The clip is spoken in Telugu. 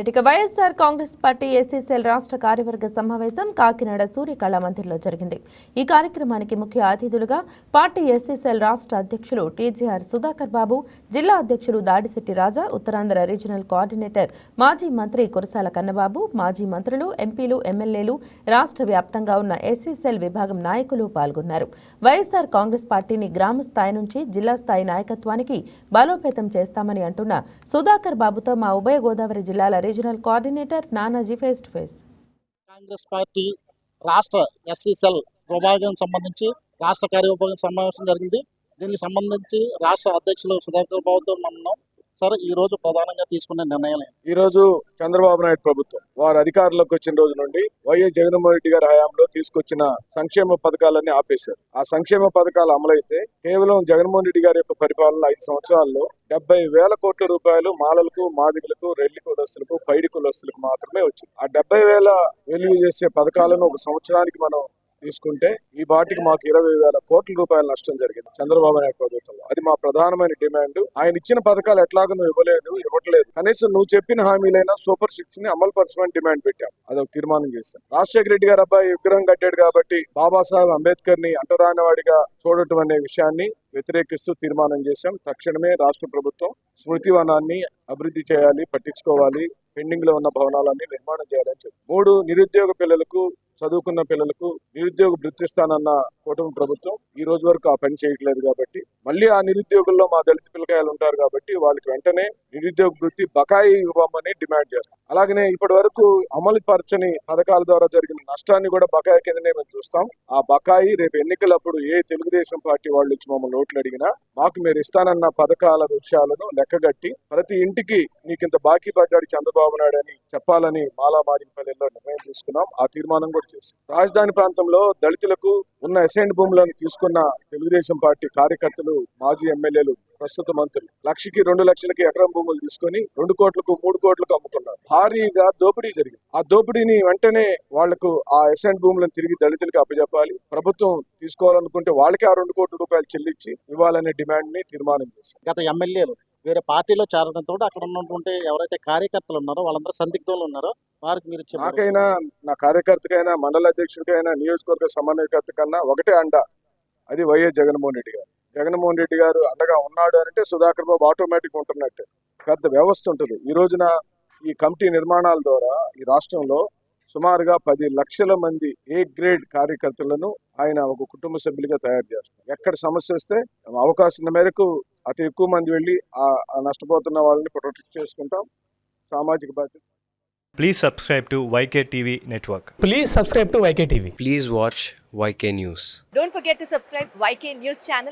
ఇక వైఎస్ఆర్ కాంగ్రెస్ పార్టీ ఎస్సీసీఎల్ రాష్ట్ర కార్యవర్గ సమావేశం కాకినాడ సూర్యకళా మందిర్లో జరిగింది. ఈ కార్యక్రమానికి ముఖ్య అతిథులుగా పార్టీ ఎస్సీసీఎల్ రాష్ట్ర అధ్యక్షులు టీజీఆర్ సుధాకర్ బాబు, జిల్లా అధ్యక్షులు దాడిశెట్టి రాజా, ఉత్తరాంధ్ర రీజనల్ కోఆర్డినేటర్ మాజీ మంత్రి కురసాల కన్నబాబు, మాజీ మంత్రులు, ఎంపీలు, ఎమ్మెల్యేలు, రాష్ట్ర వ్యాప్తంగా ఉన్న ఎస్సీసీఎల్ విభాగం నాయకులు పాల్గొన్నారు. వైఎస్ఆర్ కాంగ్రెస్ పార్టీని గ్రామ స్థాయి నుంచి జిల్లా స్థాయి నాయకత్వానికి బలోపేతం చేస్తామని అంటున్న సుధాకర్ బాబుతో మా ఉభయ గోదావరి జిల్లాల regional coordinator Nanaji face to face. Congress party రాష్ట్ర ఎస్సీసీఎల్ విభాగం సంబంధించి రాష్ట్ర కార్యవర్గ సమావేశం జరిగింది. దీనికి సంబంధించి రాష్ట్ర అధ్యక్షులు సుధాకర్ బాబుతో మనం సార్ ఈ రోజు ప్రధానంగా తీసుకునే నిర్ణయాలు ఈ రోజు చంద్రబాబు నాయుడు ప్రభుత్వం వారు అధికారంలోకి వచ్చిన రోజు నుండి వైఎస్ జగన్మోహన్ రెడ్డి గారి హయాంలో తీసుకొచ్చిన సంక్షేమ పథకాలన్నీ ఆపేశారు. ఆ సంక్షేమ పథకాలు అమలైతే కేవలం జగన్మోహన్ రెడ్డి గారి యొక్క పరిపాలన 5 సంవత్సరాల్లో 70,000 కోట్ల రూపాయలు మాలలకు, మాదిగలకు, రెల్లి కులస్తులకు, పైడి కులస్తులకు మాత్రమే వచ్చింది. ఆ 70,000 వెలుగు చేసే పథకాలను ఒక సంవత్సరానికి మనం తీసుకుంటే ఈ బాటికి మాకు 20,000 కోట్ల రూపాయల నష్టం జరిగింది చంద్రబాబు నాయుడు ప్రభుత్వంలో. అది మా ప్రధానమైన డిమాండ్. ఆయన ఇచ్చిన పథకాలు ఎట్లాగో నువ్వు ఇవ్వట్లేదు, కనీసం నువ్వు చెప్పిన హామీలైనా సూపర్ 6 ని అమలు పరచమని డిమాండ్ పెట్టాం. అదొక తీర్మానం చేశాం. రాజశేఖర రెడ్డి గారు అబ్బాయి విగ్రహం కట్టాడు కాబట్టి బాబాసాహెబ్ అంబేద్కర్ ని అంటరానివాడిగా చూడటం అనే విషయాన్ని వ్యతిరేకిస్తూ తీర్మానం చేశాం. తక్షణమే రాష్ట్ర ప్రభుత్వం స్మృతి వనాన్ని అభివృద్ధి చేయాలి, పట్టించుకోవాలి, పెండింగ్ లో ఉన్న భవనాలన్నీ నిర్మాణం చేయాలని చెప్పి 3 నిరుద్యోగ పిల్లలకు, చదువుకున్న పిల్లలకు నిరుద్యోగ వృత్తి ఇస్తానన్న కూటమి ప్రభుత్వం ఈ రోజు వరకు ఆ పని చేయట్లేదు. కాబట్టి మళ్ళీ ఆ నిరుద్యోగుల్లో మా దళిత పిల్లకాయలు ఉంటారు కాబట్టి వాళ్ళకి వెంటనే నిరుద్యోగ వృత్తి బకాయి ఇవ్వమని డిమాండ్ చేస్తాం. అలాగనే ఇప్పటి వరకు అమలు పరచని పథకాల ద్వారా జరిగిన నష్టాన్ని కూడా బకాయి కిందనే మేము చూస్తాం. ఆ బకాయి రేపు ఎన్నికలప్పుడు ఏ తెలుగుదేశం పార్టీ వాళ్ళు ఇచ్చి మమ్మల్ని ఓట్లు అడిగినా మాకు మీరు ఇస్తానన్న పథకాల విషయాలను లెక్కగట్టి ప్రతి ఇంటికి నీకింత బాకీ పడ్డాడు చంద్రబాబు నాయుడు అని చెప్పాలని మాలామాదిపల్లిలో నిర్ణయం తీసుకున్నాం. ఆ తీర్మానం కూడా చేశాం. రాజధాని ప్రాంతంలో దళితులకు ఉన్న అసైన్డ్ భూములను తీసుకున్న తెలుగుదేశం పార్టీ కార్యకర్తలు, మాజీ ఎమ్మెల్యేలు, ప్రస్తుత మంత్రులు 1,00,000కి 2,00,000కి ఎకరం భూములు తీసుకొని 2 కోట్లకు 3 కోట్లకు అమ్ముకున్నారు. భారీగా దోపిడీ జరిగింది. ఆ దోపిడీని వెంటనే వాళ్లకు ఆ అసైన్డ్ భూములను తిరిగి దళితులకు అప్పచెప్పాలి. ప్రభుత్వం తీసుకోవాలనుకుంటే వాళ్ళకి ఆ 2 కోట్ల రూపాయలు చెల్లించి ఇవ్వాలనే డిమాండ్ ని తీర్మానం చేశారు. గత ఎమ్మెల్యేలు వేరే పార్టీలో చేరడంతో అక్కడ ఉన్నటువంటి ఎవరైతే కార్యకర్తలు ఉన్నారో వాళ్ళందరూ సందిగ్ధంలో ఉన్నారో వారికి మీరు నాకైనా, నా కార్యకర్తకైనా, మండల అధ్యక్షుడికైనా, నియోజకవర్గ సమన్వయకర్త కన్నా ఒకటే అండ, అది వైఎస్ జగన్మోహన్ రెడ్డి గారు. జగన్మోహన్ రెడ్డి గారు అండగా ఉన్నాడు అంటే సుధాకర్ బాబు ఆటోమేటిక్ ఉంటున్నట్టే. పెద్ద వ్యవస్థ ఉంటుంది. ఈ రోజున ఈ కమిటీ నిర్మాణాల ద్వారా ఈ రాష్ట్రంలో సుమారుగా 10 లక్షల మంది ఏ గ్రేడ్ కార్యకర్తలను ఆయన ఒక కుటుంబ సభ్యులుగా తయారు చేస్తారు. ఎక్కడ సమస్య వస్తే అవకాశం మేరకు అతి ఎక్కువ మంది వెళ్ళి ఆ నష్టపోతున్న వాళ్ళని ప్రొటెక్ట్ చేసుకుంటాం. సామాజిక బాధ్యత. Please subscribe to YK TV Network. Please subscribe to YK TV. Please watch YK News. Don't forget to subscribe YK News channel.